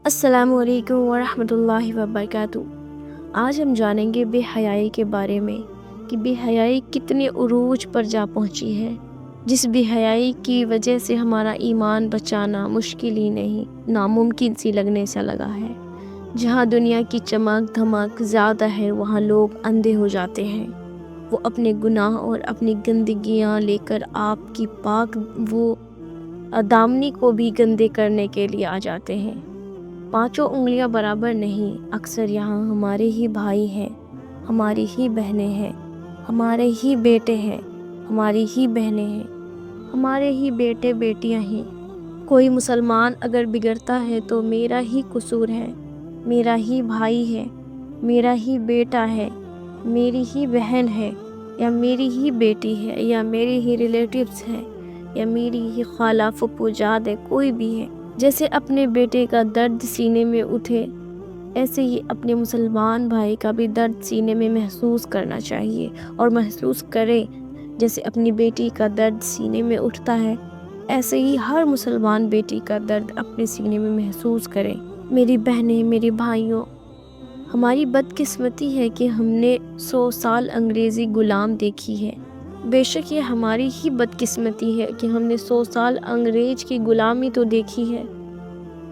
السلام علیکم ورحمۃ اللہ وبرکاتہ۔ آج ہم جانیں گے بے حیائی کے بارے میں کہ بے حیائی کتنے عروج پر جا پہنچی ہے، جس بے حیائی کی وجہ سے ہمارا ایمان بچانا مشکل ہی نہیں، ناممکن سی لگنے سے لگا ہے۔ جہاں دنیا کی چمک دھمک زیادہ ہے، وہاں لوگ اندھے ہو جاتے ہیں۔ وہ اپنے گناہ اور اپنی گندگیاں لے کر آپ کی پاک وہ دامنی کو بھی گندے کرنے کے لیے آ جاتے ہیں۔ پانچوں انگلیاں برابر نہیں، اکثر یہاں ہمارے ہی بھائی ہیں، ہماری ہی بہنیں ہیں، ہمارے ہی بیٹے ہیں، ہماری ہی بہنیں ہیں، ہمارے ہی بیٹے بیٹیاں ہیں۔ کوئی مسلمان اگر بگڑتا ہے تو میرا ہی قصور ہے، میرا ہی بھائی ہے، میرا ہی بیٹا ہے، میری ہی بہن ہے، یا میری ہی بیٹی ہے، یا میری ہی ریلیٹیوز ہے، یا میری ہی خالہ پھپھو جاد ہے، کوئی بھی ہے۔ جیسے اپنے بیٹے کا درد سینے میں اٹھے، ایسے ہی اپنے مسلمان بھائی کا بھی درد سینے میں محسوس کرنا چاہیے اور محسوس کرے۔ جیسے اپنی بیٹی کا درد سینے میں اٹھتا ہے، ایسے ہی ہر مسلمان بیٹی کا درد اپنے سینے میں محسوس کرے۔ میری بہنیں، میری بھائیوں، ہماری بدقسمتی ہے کہ ہم نے 100 سال انگریزی غلام دیکھی ہے۔ بے شک یہ ہماری ہی بدقسمتی ہے کہ ہم نے 100 سال انگریز کی غلامی تو دیکھی ہے،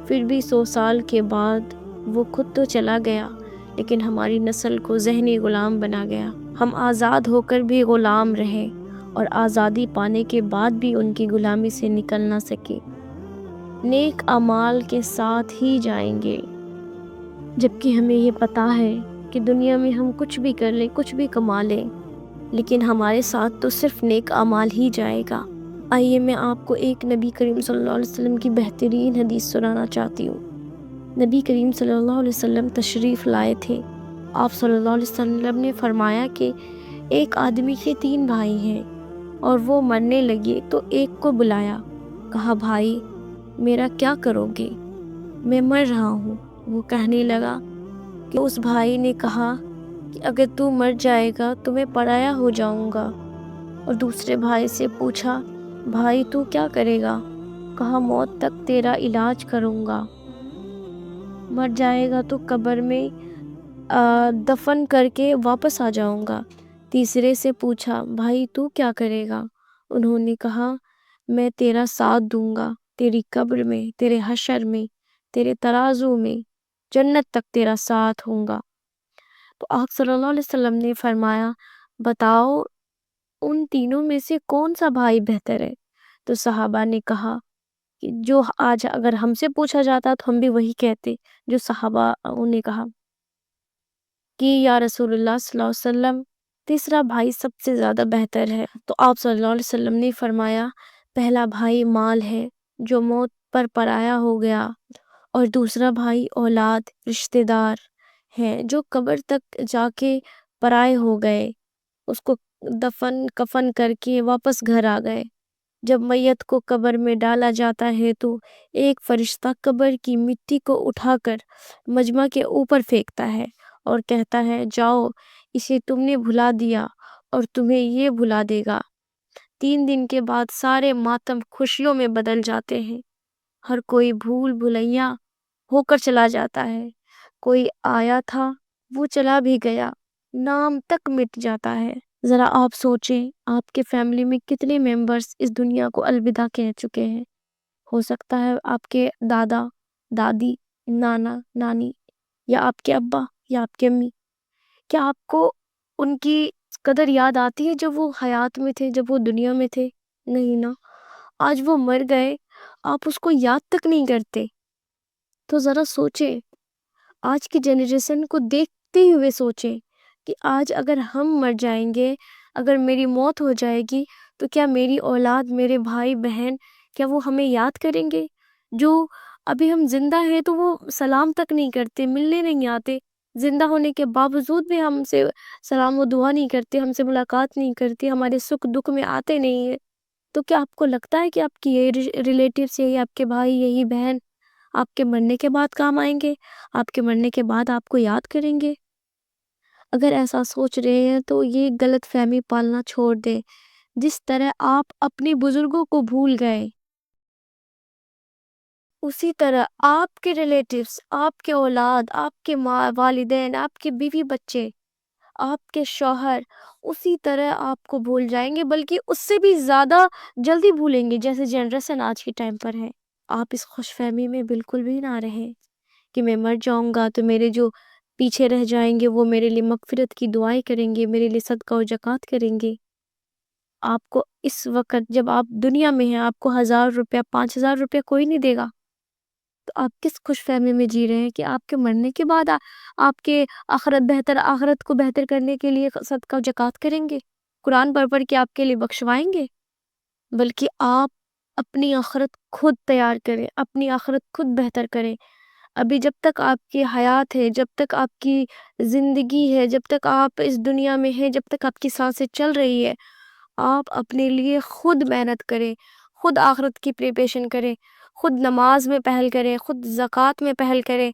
پھر بھی 100 سال کے بعد وہ خود تو چلا گیا، لیکن ہماری نسل کو ذہنی غلام بنا گیا۔ ہم آزاد ہو کر بھی غلام رہے اور آزادی پانے کے بعد بھی ان کی غلامی سے نکل نہ سکے۔ نیک اعمال کے ساتھ ہی جائیں گے، جبکہ ہمیں یہ پتہ ہے کہ دنیا میں ہم کچھ بھی کر لیں، کچھ بھی کما لیں، لیکن ہمارے ساتھ تو صرف نیک اعمال ہی جائے گا۔ آئیے میں آپ کو ایک نبی کریم صلی اللہ علیہ وسلم کی بہترین حدیث سنانا چاہتی ہوں۔ نبی کریم صلی اللہ علیہ وسلم تشریف لائے تھے۔ آپ صلی اللہ علیہ وسلم نے فرمایا کہ ایک آدمی کے 3 بھائی ہیں اور وہ مرنے لگے تو ایک کو بلایا، کہا بھائی میرا کیا کرو گے؟ میں مر رہا ہوں۔ وہ کہنے لگا کہ اس بھائی نے کہا کہ اگر تو مر جائے گا تو میں پرایا ہو جاؤں گا۔ اور دوسرے بھائی سے پوچھا بھائی تو کیا کرے گا؟ کہا موت تک تیرا علاج کروں گا، مر جائے گا تو قبر میں دفن کر کے واپس آ جاؤں گا۔ تیسرے سے پوچھا بھائی تو کیا کرے گا؟ انہوں نے کہا میں تیرا ساتھ دوں گا، تیری قبر میں، تیرے حشر میں، تیرے ترازو میں، جنت تک تیرا ساتھ ہوں گا۔ تو آپ صلی اللہ علیہ وسلم نے فرمایا بتاؤ ان تینوں میں سے کون سا بھائی بہتر ہے؟ تو صحابہ نے کہا کہ جو آج اگر ہم سے پوچھا جاتا تو ہم بھی وہی کہتے جو صحابہ نے کہا کہ یا رسول اللہ صلی اللہ علیہ وسلم تیسرا بھائی سب سے زیادہ بہتر ہے۔ تو آپ صلی اللہ علیہ وسلم نے فرمایا پہلا بھائی مال ہے جو موت پر پرایا ہو گیا، اور دوسرا بھائی اولاد رشتہ دار ہیں جو قبر تک جا کے پرائے ہو گئے، اس کو دفن کفن کر کے واپس گھر آ گئے۔ جب میت کو قبر میں ڈالا جاتا ہے تو ایک فرشتہ قبر کی مٹی کو اٹھا کر مجمع کے اوپر پھینکتا ہے اور کہتا ہے جاؤ اسے تم نے بھلا دیا اور تمہیں یہ بھلا دے گا۔ 3 دن کے بعد سارے ماتم خوشیوں میں بدل جاتے ہیں، ہر کوئی بھول بھلیا ہو کر چلا جاتا ہے، کوئی آیا تھا وہ چلا بھی گیا، نام تک مٹ جاتا ہے۔ ذرا آپ سوچیں آپ کے فیملی میں کتنے ممبرز اس دنیا کو الوداع کہہ چکے ہیں۔ ہو سکتا ہے آپ کے دادا دادی، نانا نانی، یا آپ کے ابا یا آپ کے امی۔ کیا آپ کو ان کی قدر یاد آتی ہے جب وہ حیات میں تھے، جب وہ دنیا میں تھے؟ نہیں نا۔ آج وہ مر گئے، آپ اس کو یاد تک نہیں کرتے۔ تو ذرا سوچیں، آج کی جنریشن کو دیکھتے ہوئے سوچیں کہ آج اگر ہم مر جائیں گے، اگر میری موت ہو جائے گی تو کیا میری اولاد، میرے بھائی بہن، کیا وہ ہمیں یاد کریں گے؟ جو ابھی ہم زندہ ہیں تو وہ سلام تک نہیں کرتے، ملنے نہیں آتے، زندہ ہونے کے باوجود بھی ہم سے سلام و دعا نہیں کرتے، ہم سے ملاقات نہیں کرتے، ہمارے سکھ دکھ میں آتے نہیں ہیں۔ تو کیا آپ کو لگتا ہے کہ آپ کی یہ ریلیٹیوز یہی آپ کے بھائی، یہی بہن آپ کے مرنے کے بعد کام آئیں گے، آپ کے مرنے کے بعد آپ کو یاد کریں گے؟ اگر ایسا سوچ رہے ہیں تو یہ غلط فہمی پالنا چھوڑ دیں۔ جس طرح آپ اپنے بزرگوں کو بھول گئے، اسی طرح آپ کے ریلیٹیوز، آپ کے اولاد، آپ کے والدین، آپ کے بیوی بچے، آپ کے شوہر اسی طرح آپ کو بھول جائیں گے، بلکہ اس سے بھی زیادہ جلدی بھولیں گے جیسے جنریشن آج کے ٹائم پر ہے۔ آپ اس خوش فہمی میں بالکل بھی نہ رہیں کہ میں مر جاؤں گا تو میرے جو پیچھے رہ جائیں گے وہ میرے لیے مغفرت کی دعائیں کریں گے، میرے لیے صدقہ و زکوٰۃ کریں گے۔ آپ کو اس وقت جب آپ دنیا میں ہیں آپ کو 1000 روپیہ 5000 روپیہ کوئی نہیں دے گا، تو آپ کس خوش فہمی میں جی رہے ہیں کہ آپ کے مرنے کے بعد آپ کے آخرت کو بہتر کرنے کے لیے صدقہ و زکوٰۃ کریں گے، قرآن پڑھ پڑھ کے آپ کے لیے بخشوائیں گے؟ بلکہ آپ اپنی آخرت خود تیار کریں، اپنی آخرت خود بہتر کریں۔ ابھی جب تک آپ کی حیات ہے، جب تک آپ کی زندگی ہے، جب تک آپ اس دنیا میں ہیں، جب تک آپ کی سانسیں چل رہی ہے، آپ اپنے لیے خود محنت کریں، خود آخرت کی پریپریشن کریں، خود نماز میں پہل کریں، خود زکوٰۃ میں پہل کریں،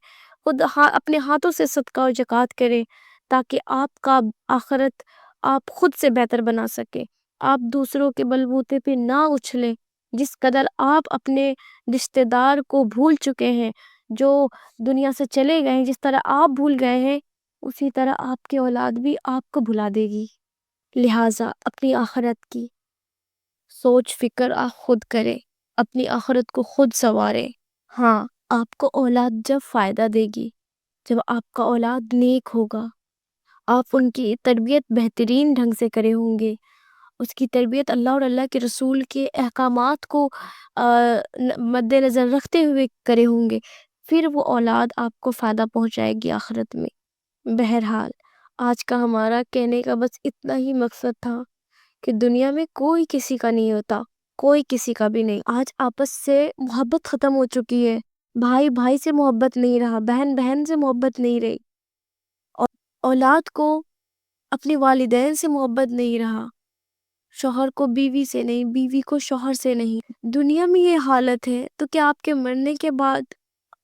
خود اپنے ہاتھوں سے صدقہ و زکوٰۃ کریں، تاکہ آپ کا آخرت آپ خود سے بہتر بنا سکیں۔ آپ دوسروں کے بلبوتے پہ نہ اچھلیں۔ جس قدر آپ اپنے رشتہ دار کو بھول چکے ہیں، جو دنیا سے چلے گئے ہیں، جس طرح آپ بھول گئے ہیں، اسی طرح آپ کی اولاد بھی آپ کو بھلا دے گی۔ لہٰذا اپنی آخرت کی سوچ فکر آپ خود کریں، اپنی آخرت کو خود سنواریں۔ ہاں، آپ کو اولاد جب فائدہ دے گی، جب آپ کا اولاد نیک ہوگا، آپ ان کی تربیت بہترین ڈھنگ سے کرے ہوں گے، اس کی تربیت اللہ اور اللہ کے رسول کے احکامات کو مد نظر رکھتے ہوئے کرے ہوں گے، پھر وہ اولاد آپ کو فائدہ پہنچائے گی آخرت میں۔ بہرحال آج کا ہمارا کہنے کا بس اتنا ہی مقصد تھا کہ دنیا میں کوئی کسی کا نہیں ہوتا، کوئی کسی کا بھی نہیں۔ آج آپس سے محبت ختم ہو چکی ہے، بھائی بھائی سے محبت نہیں رہا، بہن بہن سے محبت نہیں رہی، اور اولاد کو اپنے والدین سے محبت نہیں رہا، شوہر کو بیوی سے نہیں، بیوی کو شوہر سے نہیں۔ دنیا میں یہ حالت ہے تو کیا آپ کے مرنے کے بعد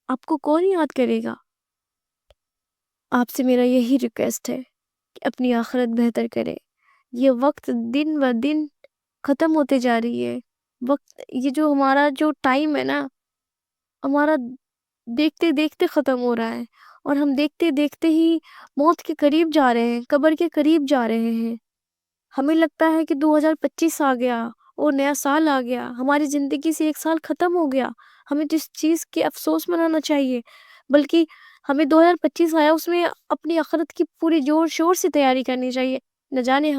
آپ کو کون یاد کرے گا؟ آپ سے میرا یہی ریکویسٹ ہے کہ اپنی آخرت بہتر کرے۔ یہ وقت دن و دن ختم ہوتے جا رہی ہے، یہ جو ہمارا جو ٹائم ہے نا، ہمارا دیکھتے دیکھتے ختم ہو رہا ہے، اور ہم دیکھتے دیکھتے ہی موت کے قریب جا رہے ہیں، قبر کے قریب جا رہے ہیں۔ ہمیں لگتا ہے کہ 2025 آ گیا اور نیا سال آ گیا، ہماری زندگی سے ایک سال ختم ہو گیا۔ ہمیں جس چیز کے افسوس منانا چاہیے، بلکہ ہمیں 2025 آیا اس میں اپنی آخرت کی پوری جوش شور سے تیاری کرنی چاہیے۔ نہ جانے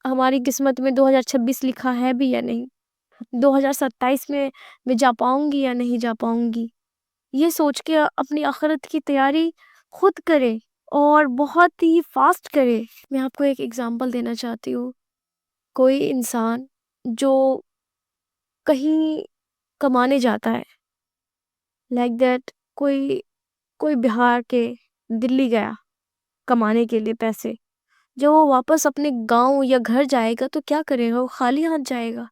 ہماری قسمت میں 2026 لکھا ہے بھی یا نہیں، 2027 میں جا پاؤں گی یا نہیں جا پاؤں گی۔ یہ سوچ کے اپنی آخرت کی تیاری خود کرے اور بہت ہی فاسٹ کرے۔ میں آپ کو ایک ایگزامپل دینا چاہتی ہوں۔ کوئی انسان جو کہیں کمانے جاتا ہے، لائک دیٹ کوئی بہار کے دلی گیا کمانے کے لیے پیسے، جب وہ واپس اپنے گاؤں یا گھر جائے گا تو کیا کرے گا؟ وہ خالی ہاتھ جائے گا؟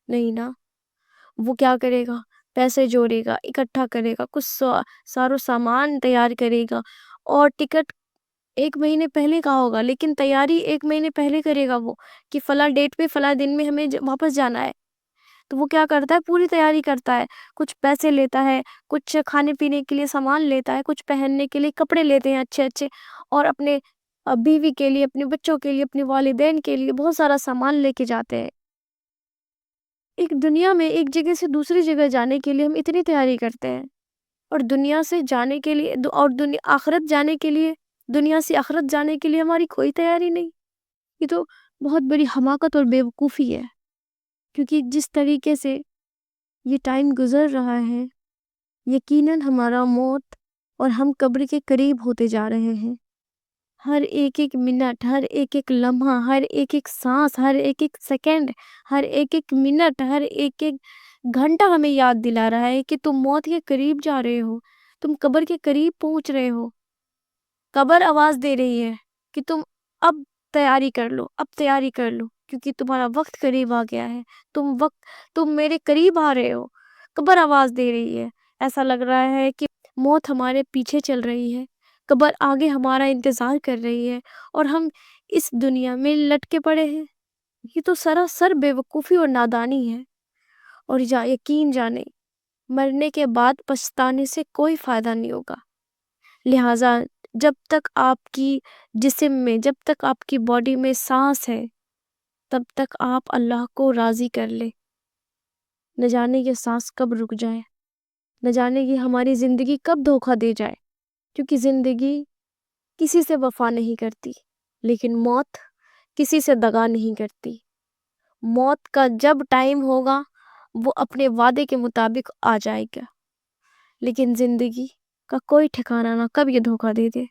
نہیں نا، وہ کیا کرے گا؟ پیسے جوڑے گا، اکٹھا کرے گا، کچھ سارو سامان تیار کرے گا، اور ٹکٹ 1 مہینے پہلے کا ہوگا، لیکن تیاری 1 مہینے پہلے کرے گا وہ، کہ فلاں ڈیٹ پہ فلاں دن میں ہمیں واپس جانا ہے۔ تو وہ کیا کرتا ہے؟ پوری تیاری کرتا ہے، کچھ پیسے لیتا ہے، کچھ کھانے پینے کے لیے سامان لیتا ہے، کچھ پہننے کے لیے کپڑے لیتے ہیں اچھے اچھے، اور اپنے بیوی کے لیے، اپنے بچوں کے لیے، اپنے والدین کے لیے بہت سارا سامان لے کے جاتے ہیں۔ ایک دنیا میں ایک جگہ سے دوسری جگہ جانے کے لیے ہم اتنی تیاری کرتے ہیں، اور دنیا سے جانے کے لیے اور آخرت جانے کے لیے، دنیا سے آخرت جانے کے لیے ہماری کوئی تیاری نہیں۔ یہ تو بہت بڑی حماقت اور بیوقوفی ہے، کیونکہ جس طریقے سے یہ ٹائم گزر رہا ہے، یقیناً ہمارا موت اور ہم قبر کے قریب ہوتے جا رہے ہیں۔ ہر ایک ایک منٹ، ہر ایک ایک لمحہ، ہر ایک ایک سانس، ہر ایک ایک سیکنڈ، ہر ایک ایک منٹ، ہر ایک ایک گھنٹہ ہمیں یاد دلا رہا ہے کہ تم موت کے قریب جا رہے ہو، تم قبر کے قریب پہنچ رہے ہو۔ قبر آواز دے رہی ہے کہ تم اب تیاری کر لو، اب تیاری کر لو، کیونکہ تمہارا وقت قریب آ گیا ہے، تم میرے قریب آ رہے ہو۔ قبر آواز دے رہی ہے، ایسا لگ رہا ہے کہ موت ہمارے پیچھے چل رہی ہے، قبر آگے ہمارا انتظار کر رہی ہے، اور ہم اس دنیا میں لٹکے پڑے ہیں۔ یہ تو سراسر بے وقوفی اور نادانی ہے، اور یقین جانے مرنے کے بعد پچھتانے سے کوئی فائدہ نہیں ہوگا۔ لہٰذا جب تک آپ کی جسم میں، جب تک آپ کی باڈی میں سانس ہے، تب تک آپ اللہ کو راضی کر لیں۔ نہ جانے یہ سانس کب رک جائے، نہ جانے یہ ہماری زندگی کب دھوکہ دے جائے، کیونکہ زندگی کسی سے وفا نہیں کرتی، لیکن موت کسی سے دغا نہیں کرتی۔ موت کا جب ٹائم ہوگا وہ اپنے وعدے کے مطابق آ جائے گا، لیکن زندگی کا کوئی ٹھکانہ نہ کب یہ دھوکہ دے دے۔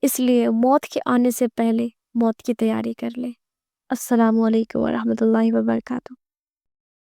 اس لیے موت کے آنے سے پہلے موت کی تیاری کر لیں۔ السلام علیکم ورحمۃ اللہ وبرکاتہ۔